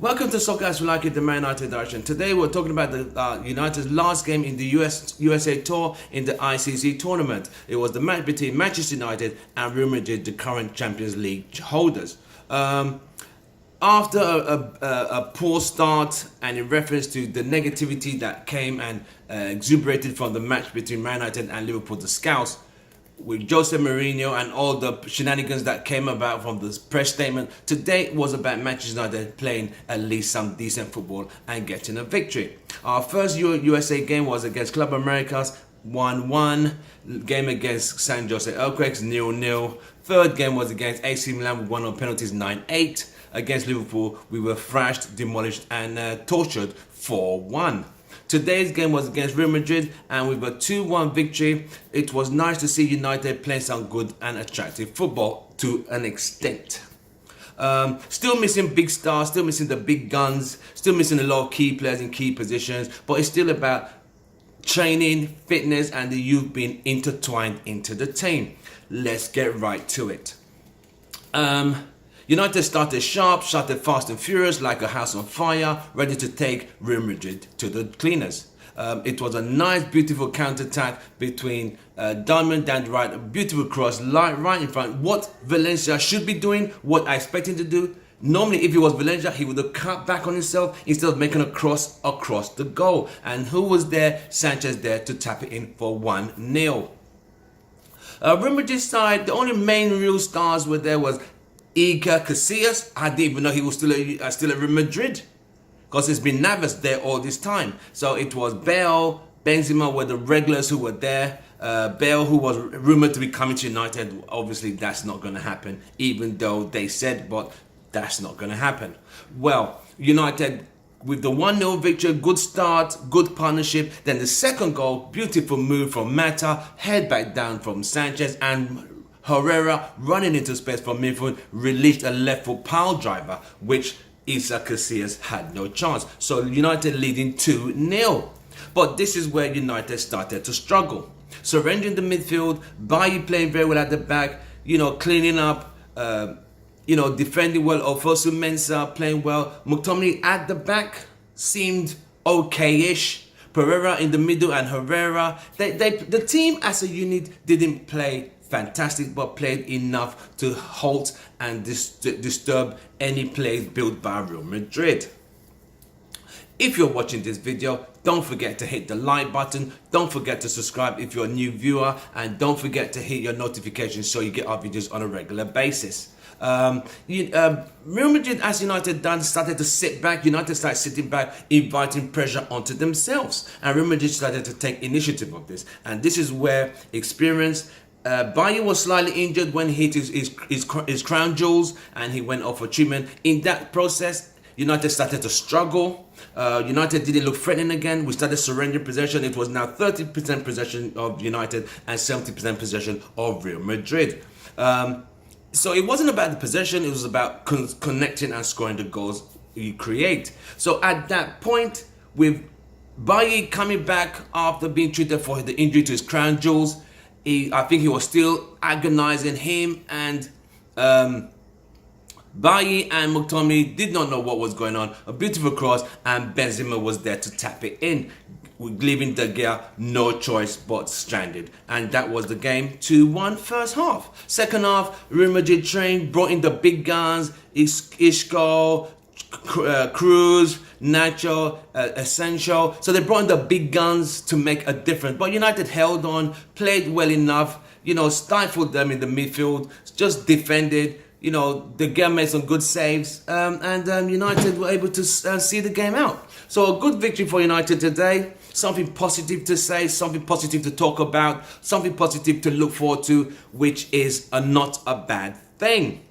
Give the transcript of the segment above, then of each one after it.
Welcome to Soccer As We Like It, the Manutd direction. Today we're talking about the United's last game in the USA Tour in the ICC Tournament. It was the match between Manchester United and Real Madrid, the current Champions League holders. After a poor start and in reference to the negativity that came and exuberated from the match between Man United and Liverpool, the Scouts, with Jose Mourinho and all the shenanigans that came about from this press statement, today was about Manchester United playing at least some decent football and getting a victory. Our first USA game was against Club Americas, 1-1. Game against San Jose Earthquakes, 0-0. Third game was against AC Milan, we won on penalties, 9-8. Against Liverpool, we were thrashed, demolished and tortured, 4-1. Today's game was against Real Madrid and with a 2-1 victory. It was nice to see United playing some good and attractive football to an extent. Still missing big stars, still missing the big guns, still missing a lot of key players in key positions, but it's still about training, fitness and the youth being intertwined into the team. Let's get right to it. United started sharp, started fast and furious like a house on fire, ready to take Real Madrid to the cleaners. It was a nice, beautiful counter-attack between Diamond down the right, a beautiful cross right in front. What Valencia should be doing, what I expect him to do. Normally, if it was Valencia, he would have cut back on himself instead of making a cross across the goal. And who was there? Sanchez there to tap it in for 1-0. Real Madrid's side, the only main real stars were there was Iker Casillas. I didn't even know he was still at Real Madrid because it's been Navas there all this time. So it was Bale, Benzema were the regulars who were there. Bale, who was rumored to be coming to United, obviously that's not going to happen, even though they said, but that's not going to happen. Well, United with the 1-0 victory, good start, good partnership. Then the second goal, beautiful move from Mata, head back down from Sanchez, and Herrera running into space from midfield released a left foot pile driver, which Iker Casillas had no chance. So United leading 2-0. But this is where United started to struggle. Surrendering the midfield, Bailly playing very well at the back, cleaning up, defending well. Ofosu Mensah playing well. McTominay at the back seemed okay-ish. Pereira in the middle and Herrera. The team as a unit didn't play fantastic, but played enough to halt and disturb any plays built by Real Madrid. If you're watching this video, don't forget to hit the like button, don't forget to subscribe if you're a new viewer, and don't forget to hit your notifications so you get our videos on a regular basis. Real Madrid, as United started to sit back. United started sitting back, inviting pressure onto themselves, and Real Madrid started to take initiative of this. And this is where experience. Bailly was slightly injured when he hit his crown jewels and he went off for treatment. In that process, United started to struggle. United didn't look threatening again. We started surrendering possession. It was now 30% possession of United and 70% possession of Real Madrid. So it wasn't about the possession. It was about connecting and scoring the goals you create. So at that point, with Bailly coming back after being treated for the injury to his crown jewels, I think he was still agonizing. Him and Bailly and McTominay did not know what was going on. A beautiful cross and Benzema was there to tap it in, leaving De Gea no choice but stranded. And that was the game. 2-1 first half. Second half, Real Madrid trained, brought in the big guns, Isco, Cruz, Nacho, Essential. So they brought in the big guns to make a difference. But United held on, played well enough, stifled them in the midfield, just defended. De Gea made some good saves, and United were able to see the game out. So a good victory for United today. Something positive to say, something positive to talk about, something positive to look forward to, which is not a bad thing.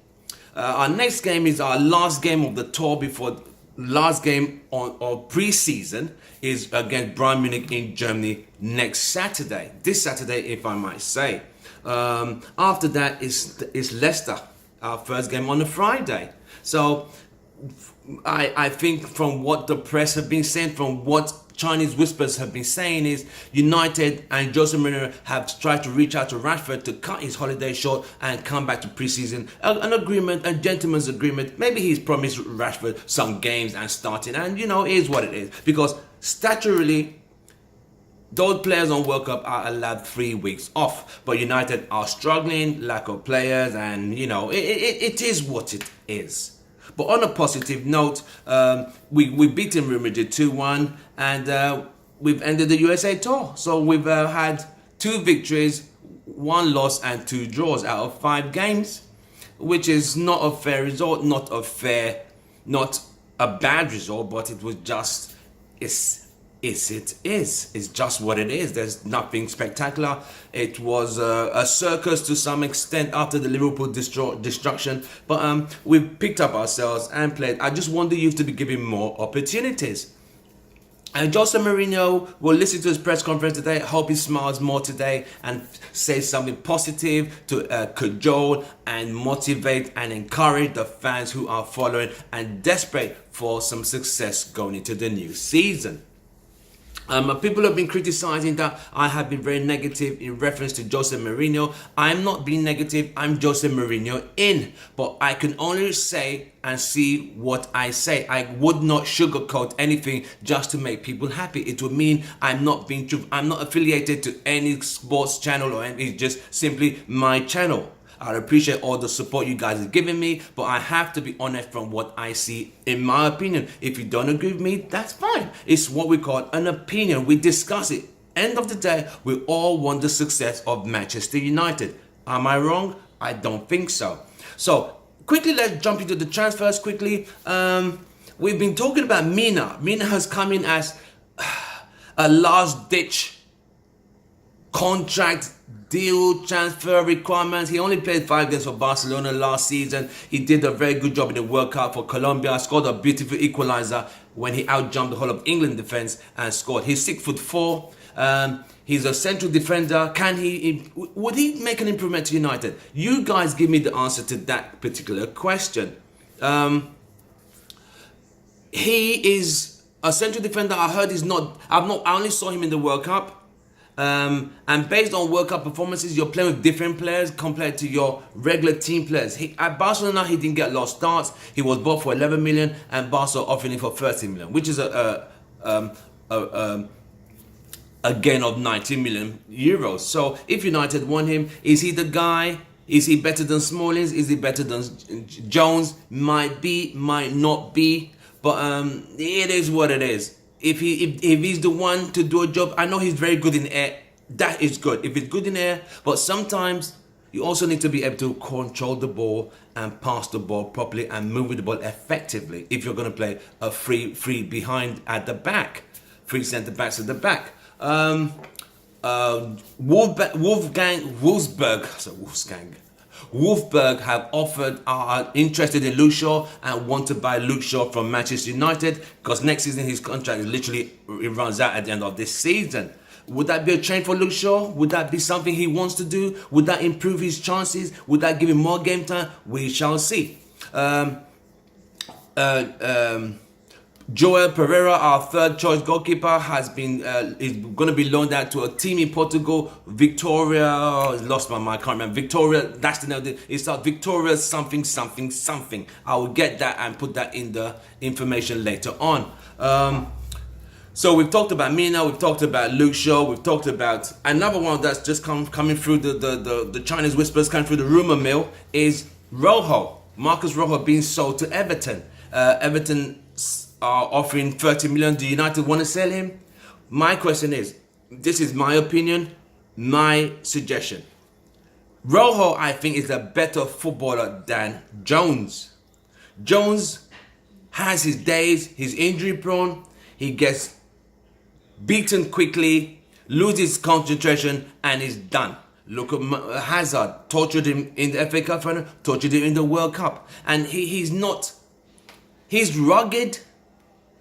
Our next game is our last game of the tour before last game of pre-season is against Bayern Munich in Germany next Saturday. This Saturday, if I might say. After that is Leicester, our first game on a Friday. So I think from what the press have been saying, from what Chinese whispers have been saying is United and Jose Mourinho have tried to reach out to Rashford to cut his holiday short and come back to pre-season. An agreement, a gentleman's agreement. Maybe he's promised Rashford some games and starting, and it is what it is. Because statutorily, those players on World Cup are allowed 3 weeks off, but United are struggling, lack of players, and it is what it is. But on a positive note, we've beaten Real Madrid 2-1, and we've ended the USA Tour. So we've had 2 victories, 1 loss, and 2 draws out of 5 games, which is not a fair result, not a bad result, but it was just it's just what it is. There's nothing spectacular. It was a circus to some extent after the Liverpool destruction, but we've picked up ourselves and played. I just want the youth to be given more opportunities. And Jose Mourinho will listen to his press conference today. Hope he smiles more today and says something positive to cajole and motivate and encourage the fans who are following and desperate for some success going into the new season. People have been criticizing that I have been very negative in reference to Jose Mourinho. I'm not being negative, I'm Jose Mourinho in. But I can only say and see what I say. I would not sugarcoat anything just to make people happy. It would mean I'm not being true. I'm not affiliated to any sports channel or anything. It's just simply my channel. I appreciate all the support you guys are giving me, but I have to be honest from what I see in my opinion. If you don't agree with me, that's fine. It's what we call an opinion. We discuss it. End of the day, we all want the success of Manchester United. Am I wrong? I don't think so. So quickly, let's jump into the transfers quickly. We've been talking about Mina. Mina has come in as a last ditch contract deal, transfer requirements. He only played 5 games for Barcelona last season. He did a very good job in the World Cup for Colombia. Scored a beautiful equalizer when he outjumped the whole of England defense and scored. He's 6'4". He's a central defender. Would he make an improvement to United? You guys give me the answer to that particular question. He is a central defender. I heard I only saw him in the World Cup. And based on World Cup performances, you're playing with different players compared to your regular team players. At Barcelona, he didn't get a lot of starts. He was bought for 11 million, and Barca offering him for 30 million, which is a gain of 90 million euros. So if United want him, is he the guy? Is he better than Smallings? Is he better than Jones? Might be, might not be, but it is what it is. If he's the one to do a job, I know he's very good in air. That is good. If it's good in air, but sometimes you also need to be able to control the ball and pass the ball properly and move with the ball effectively. If you're going to play a free behind at the back, 3 centre backs at the back. Wolfsburg have are interested in Luke Shaw and want to buy Luke Shaw from Manchester United because next season his contract it runs out at the end of this season. Would that be a change for Luke Shaw? Would that be something he wants to do? Would that improve his chances? Would that give him more game time? We shall see. Joel Herrera, our 3rd choice goalkeeper, is going to be loaned out to a team in Portugal. Victoria, lost my mind, I can't remember. Victoria, that's the name. It's Victoria something. I will get that and put that in the information later on. So we've talked about Mina, we've talked about Luke Shaw, we've talked about another one that's just coming through the Chinese whispers, coming through the rumor mill, is Rojo. Marcus Rojo being sold to Everton. Everton are offering 30 million. Do United want to sell him? My question is, this is my opinion, my suggestion. Rojo, I think, is a better footballer than Jones. Jones has his days, he's injury prone, he gets beaten quickly, loses concentration, and is done. Look at Hazard, tortured him in the FA Cup final, tortured him in the World Cup. And he's rugged,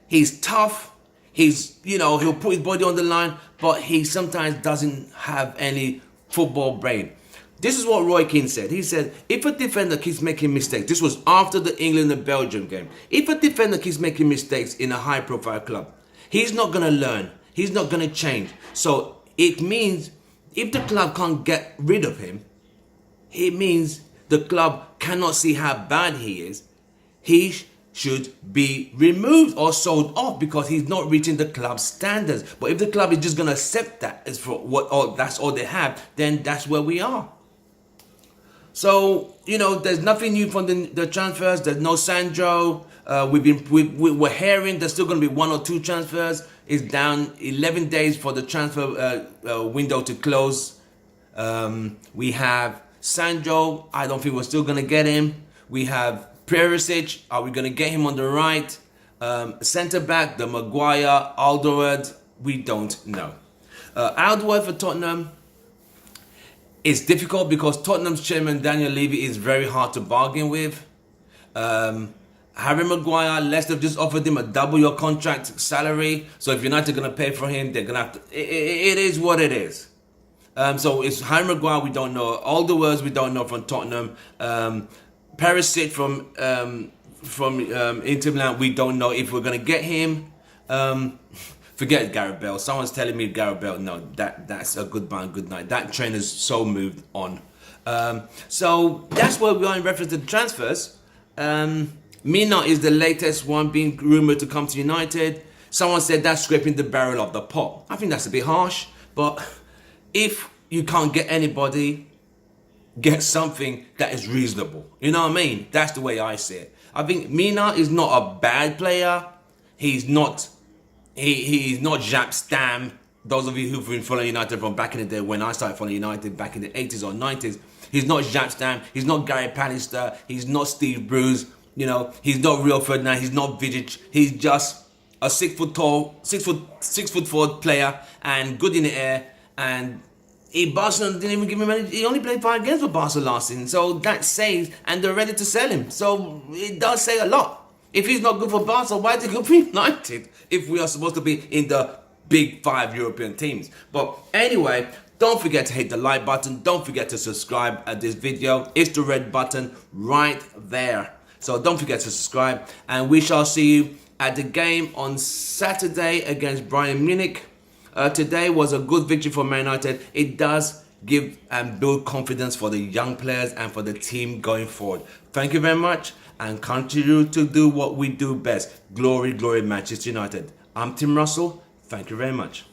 he's tough, he'll put his body on the line, but he sometimes doesn't have any football brain. This is what Roy Keane said. He said, if a defender keeps making mistakes, this was after the England and Belgium game, if a defender keeps making mistakes in a high-profile club, He's not going to learn. He's not going to change. So it means if the club can't get rid of him, it means the club cannot see how bad he is. He should be removed or sold off because he's not reaching the club's standards. But if the club is just going to accept that as for what, or that's all they have, then that's where we are. So, you know, there's nothing new from the transfers. There's no Sandro. We're hearing there's still going to be 1 or 2 transfers. It's down 11 days for the transfer window to close. We have Sandro. I don't think we're still going to get him. We have Perisic. Are we going to get him on the right? Centre back, the Maguire, Alderweireld. We don't know. Alderweireld for Tottenham. It's difficult because Tottenham's chairman Daniel Levy is very hard to bargain with. Harry Maguire, Leicester just offered him a double your contract salary. So if United are going to pay for him, they're going to have to. It is what it is. So it's Harry Maguire, we don't know. Alderweireld, we don't know from Tottenham. Perisic from Inter Milan, we don't know if we're going to get him. Forget Gareth Bale. Someone's telling me Gareth Bale. No, that's a goodbye and good night. That train has so moved on. So that's where we are in reference to the transfers. Mina is the latest one being rumoured to come to United. Someone said that's scraping the barrel of the pot. I think that's a bit harsh. But if you can't get anybody, get something that is reasonable. You know what I mean? That's the way I see it. I think Mina is not a bad player. He's not Jaap Stam. Those of you who've been following United from back in the day when I started following United back in the 80s or 90s, he's not Jaap Stam. He's not Gary Pallister. He's not Steve Bruce. You know, he's not Rio Ferdinand. He's not Vidic. He's just a 6 foot tall, 6 foot forward player and good in the air. And Barcelona didn't even give him any. He only played 5 games for Barcelona last season. So that says, and they're ready to sell him. So it does say a lot. If he's not good for Barca, why is he good for United? If we are supposed to be in the big 5 European teams. But anyway, don't forget to hit the like button. Don't forget to subscribe at this video. It's the red button right there. So don't forget to subscribe. And we shall see you at the game on Saturday against Bayern Munich. Today was a good victory for Man United. It does give and build confidence for the young players and for the team going forward. Thank you very much. And continue to do what we do best. Glory, glory, Manchester United. I'm Tim Russell. Thank you very much.